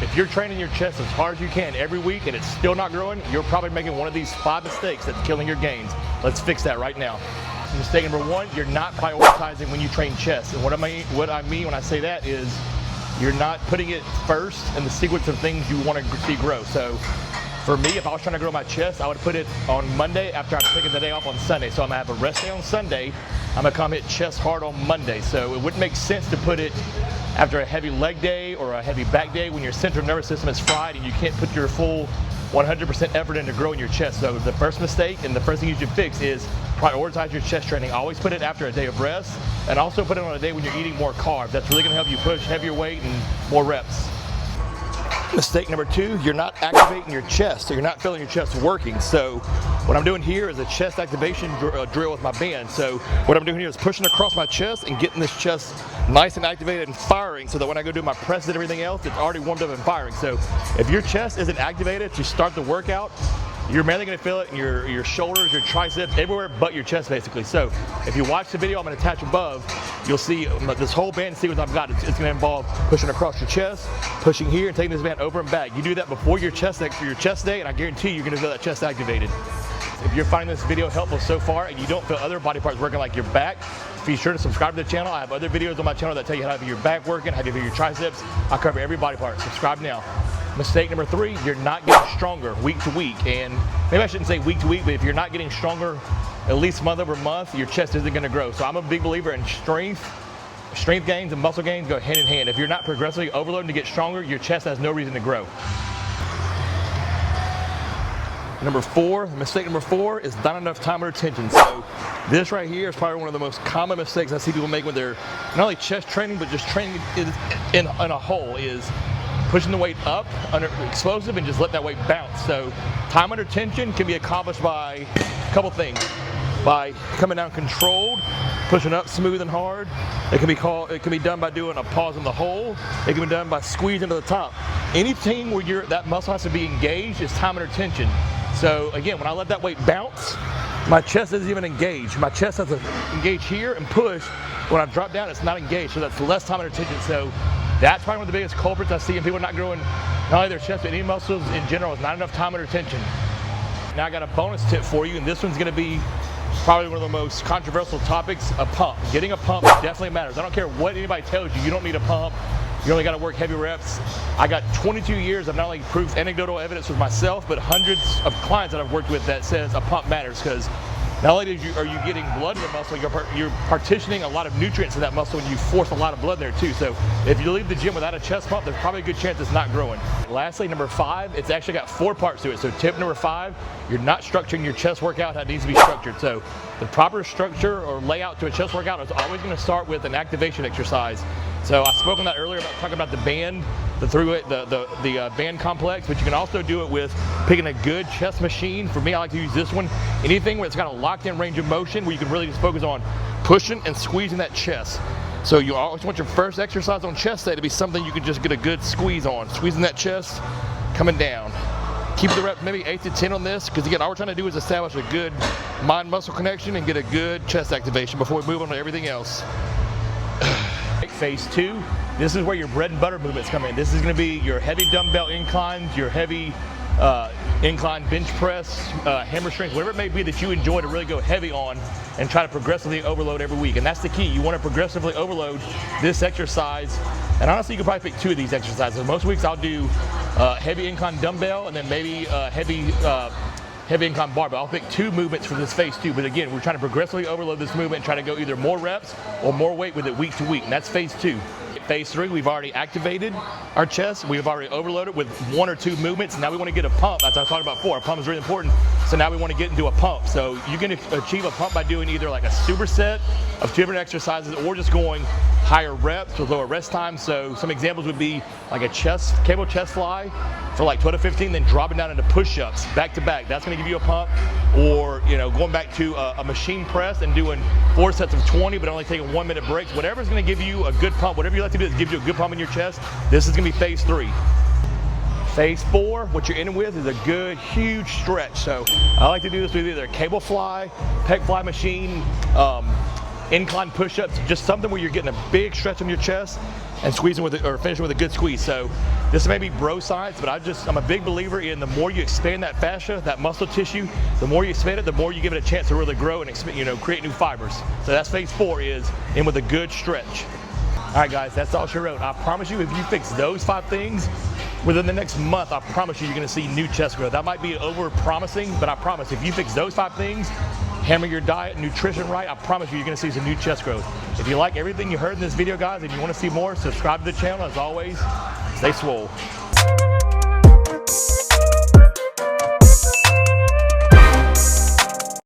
If you're training your chest as hard as you can every week and it's still not growing, you're probably making one of these 5 mistakes that's killing your gains. Let's fix that right now. Mistake number 1, you're not prioritizing when you train chest. And what I mean when I say that is you're not putting it first in the sequence of things you want to see grow. So for me, if I was trying to grow my chest, I would put it on Monday after I'm taking the day off on Sunday. So I'm gonna have a rest day on Sunday. I'm gonna come hit chest hard on Monday. So it wouldn't make sense to put it after a heavy leg day or a heavy back day when your central nervous system is fried and you can't put your full 100% effort into growing your chest. So the first mistake and the first thing you should fix is prioritize your chest training. Always put it after a day of rest, and also put it on a day when you're eating more carbs. That's really gonna help you push heavier weight and more reps. Mistake number 2, you're not activating your chest, so you're not feeling your chest working. So what I'm doing here is a chest activation drill with my band. So what I'm doing here is pushing across my chest and getting this chest nice and activated and firing, so that when I go do my presses and everything else, it's already warmed up and firing. So if your chest isn't activated to start the workout, you're mainly going to feel it in your shoulders, your triceps, everywhere but your chest basically. So if you watch the video I'm going to attach above, you'll see this whole band sequence I've got. It's going to involve pushing across your chest, pushing here, and taking this band over and back. You do that before your chest day, and I guarantee you're going to feel that chest activated. If you're finding this video helpful so far and you don't feel other body parts working like your back, be sure to subscribe to the channel. I have other videos on my channel that tell you how to have your back working, how to have your triceps. I cover every body part. Subscribe now. Mistake number 3, you're not getting stronger week to week. And maybe I shouldn't say week to week, but if you're not getting stronger at least month over month, your chest isn't going to grow. So I'm a big believer in strength. Strength gains and muscle gains go hand in hand. If you're not progressively overloading to get stronger, your chest has no reason to grow. Mistake number 4 is not enough time or attention. So this right here is probably one of the most common mistakes I see people make when they're not only chest training, but just training in a whole, is pushing the weight up under explosive and just let that weight bounce. So time under tension can be accomplished by a couple things. By coming down controlled, pushing up smooth and hard. It can be done by doing a pause in the hole. It can be done by squeezing to the top. Anything where that muscle has to be engaged is time under tension. So again, when I let that weight bounce, my chest isn't even engaged. My chest has to engage here and push. When I drop down, it's not engaged, so that's less time under tension. So that's probably one of the biggest culprits I see in people not growing not only their chest, but any muscles in general, is not enough time under tension. Now I got a bonus tip for you, and this one's gonna be probably one of the most controversial topics, a pump. Getting a pump definitely matters. I don't care what anybody tells you, you don't need a pump. You only got to work heavy reps. I got 22 years of not only proof, anecdotal evidence with myself, but hundreds of clients that I've worked with that says a pump matters, because not only are you getting blood in the muscle, you're partitioning a lot of nutrients in that muscle, and you force a lot of blood there too. So if you leave the gym without a chest pump, there's probably a good chance it's not growing. Lastly, number 5, it's actually got 4 parts to it. So tip number 5, you're not structuring your chest workout how it needs to be structured. So the proper structure or layout to a chest workout is always going to start with an activation exercise. So I spoke on that earlier about talking about the band, the band complex, but you can also do it with picking a good chest machine. For me, I like to use this one. Anything where it's got a locked-in range of motion where you can really just focus on pushing and squeezing that chest. So you always want your first exercise on chest day to be something you can just get a good squeeze on. Squeezing that chest, coming down. Keep the reps maybe 8 to 10 on this, because again, all we're trying to do is establish a good mind-muscle connection and get a good chest activation before we move on to everything else. Phase 2, this is where your bread and butter movements come in. This is going to be your heavy dumbbell inclines, your heavy incline bench press, hammer strength, whatever it may be that you enjoy to really go heavy on and try to progressively overload every week. And that's the key. You want to progressively overload this exercise. And honestly, you can probably pick 2 of these exercises. Most weeks I'll do heavy incline dumbbell and then maybe heavy incline barbell. I'll pick 2 movements for this phase 2, but again, we're trying to progressively overload this movement and try to go either more reps or more weight with it week to week, and that's phase 2. Phase 3, we've already activated our chest. We've already overloaded with 1 or 2 movements. Now we want to get a pump. As I talked about before, a pump is really important. So now we want to get into a pump. So you can achieve a pump by doing either like a superset of 2 different exercises, or just going higher reps with lower rest time. So some examples would be like a cable chest fly for like 12 to 15, then dropping down into push-ups back to back. That's going to give you a pump. Or going back to a machine press and doing 4 sets of 20, but only taking 1-minute breaks. Whatever's going to give you a good pump, whatever you like to do that gives you a good pump in your chest, this is going to be phase 3. Phase 4, what you're in with is a good, huge stretch. So I like to do this with either a cable fly, pec fly machine, incline push-ups, just something where you're getting a big stretch on your chest and squeezing with it, or finishing with a good squeeze. So this may be bro science, but I'm a big believer in the more you expand that fascia, that muscle tissue, the more you expand it, the more you give it a chance to really grow and expand, create new fibers. So that's phase 4, is in with a good stretch. All right, guys, that's all she wrote. I promise you, if you fix those 5 things within the next month, I promise you're gonna see new chest growth. That might be over promising, but I promise if you fix those 5 things, hammer your diet, nutrition right, I promise you're gonna see some new chest growth. If you like everything you heard in this video, guys, and you wanna see more, subscribe to the channel. As always, stay swole.